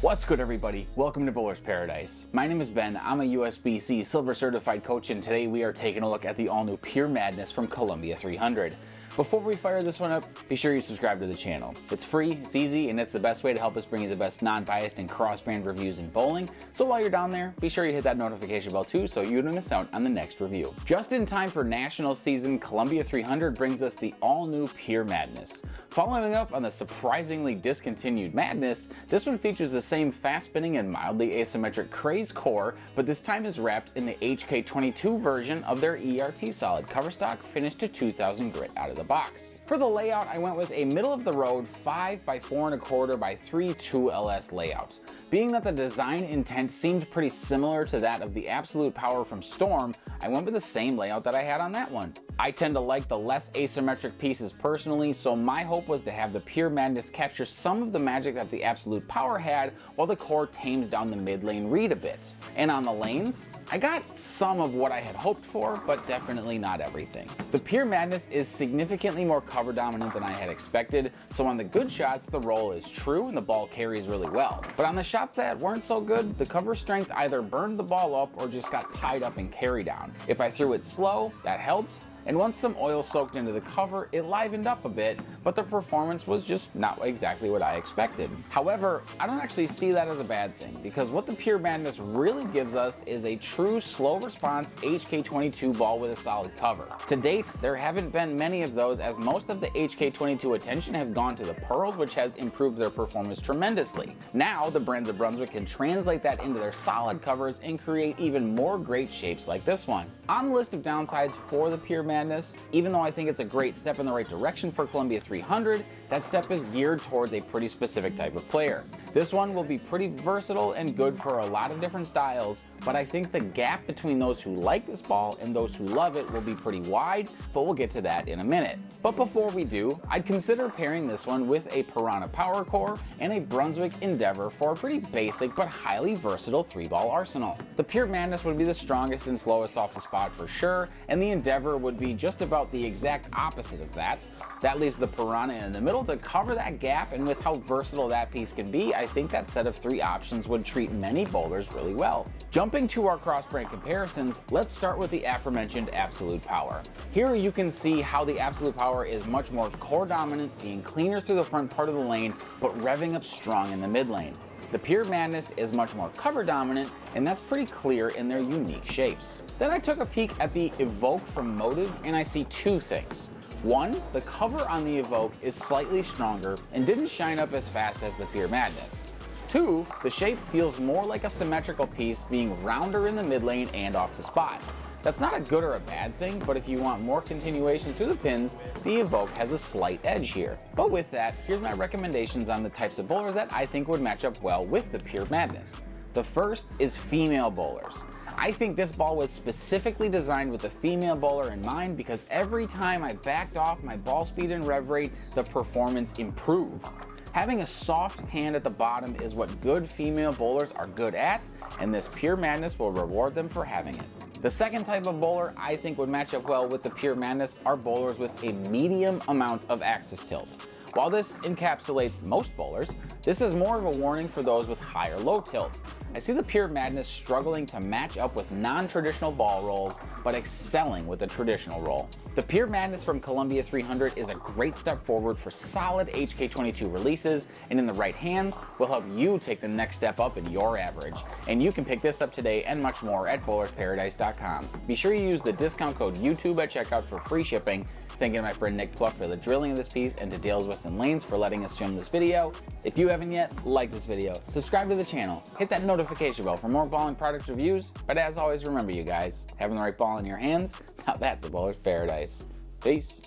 What's good, everybody? Welcome to Bowler's Paradise. My name is Ben. I'm a USBC Silver Certified Coach, and today we are taking a look at the all-new Pure Madness from Columbia 300. Before we fire this one up, be sure you subscribe to the channel. It's free, it's easy, and it's the best way to help us bring you the best non-biased and cross-brand reviews in bowling. So while you're down there, be sure you hit that notification bell too so you don't miss out on the next review. Just in time for national season, Columbia 300 brings us the all-new Pure Madness. Following up on the surprisingly discontinued Madness, this one features the same fast-spinning and mildly asymmetric Craze core, but this time is wrapped in the HK22 version of their ERT solid cover stock, finished to 2000 grit out of the box. For the layout, I went with a middle-of-the-road 5 by 4¼ by 3/2 LS layout. Being that the design intent seemed pretty similar to that of the Absolute Power from Storm, I went with the same layout that I had on that one. I tend to like the less asymmetric pieces personally, so my hope was to have the Pure Madness capture some of the magic that the Absolute Power had, while the core tames down the mid lane read a bit. And on the lanes, I got some of what I had hoped for, but definitely not everything. The Pure Madness is significantly more cover dominant than I had expected, so on the good shots, the roll is true and the ball carries really well. But on the shots that weren't so good, the cover strength either burned the ball up or just got tied up and carry down. If I threw it slow, that helped. And once some oil soaked into the cover, it livened up a bit, but the performance was just not exactly what I expected. However, I don't actually see that as a bad thing, because what the Pure Madness really gives us is a true slow response HK22 ball with a solid cover. To date, there haven't been many of those, as most of the HK22 attention has gone to the pearls, which has improved their performance tremendously. Now, the brands of Brunswick can translate that into their solid covers and create even more great shapes like this one. On the list of downsides for the Pure Madness, even though I think it's a great step in the right direction for Columbia 300, that step is geared towards a pretty specific type of player. This one will be pretty versatile and good for a lot of different styles, but I think the gap between those who like this ball and those who love it will be pretty wide, but we'll get to that in a minute. But before we do, I'd consider pairing this one with a Piranha Power Core and a Brunswick Endeavor for a pretty basic but highly versatile 3-ball arsenal. The Pure Madness would be the strongest and slowest off the spot for sure, and the Endeavor would be just about the exact opposite of that. That leaves the Piranha in the middle to cover that gap, and with how versatile that piece can be, I think that set of 3 options would treat many bowlers really well. Jumping to our cross-brand comparisons, let's start with the aforementioned Absolute Power. Here you can see how the Absolute Power is much more core dominant, being cleaner through the front part of the lane, but revving up strong in the mid lane. The Pure Madness is much more cover dominant, and that's pretty clear in their unique shapes. Then I took a peek at the Evoke from Motive, and I see 2 things. One, the cover on the Evoke is slightly stronger and didn't shine up as fast as the Pure Madness. 2, the shape feels more like a symmetrical piece, being rounder in the mid lane and off the spot. That's not a good or a bad thing, but if you want more continuation through the pins, the Evoke has a slight edge here. But with that, here's my recommendations on the types of bowlers that I think would match up well with the Pure Madness. The first is female bowlers. I think this ball was specifically designed with the female bowler in mind, because every time I backed off my ball speed and rev rate, the performance improved. Having a soft hand at the bottom is what good female bowlers are good at, and this Pure Madness will reward them for having it. The second type of bowler I think would match up well with the Pure Madness are bowlers with a medium amount of axis tilt. While this encapsulates most bowlers, this is more of a warning for those with high or low tilt. I see the Pure Madness struggling to match up with non-traditional ball rolls, but excelling with the traditional roll. The Pure Madness from Columbia 300 is a great step forward for solid HK22 releases, and in the right hands will help you take the next step up in your average. And you can pick this up today and much more at bowlersparadise.com. Be sure you use the discount code YouTube at checkout for free shipping. Thank you to my friend Nick Pluck for the drilling of this piece, and to Dale's Weston Lanes for letting us film this video. If you haven't yet, like this video, subscribe to the channel, hit that notification bell for more ball and product reviews. But as always, remember you guys, having the right ball in your hands, now that's a bowler's paradise. Peace.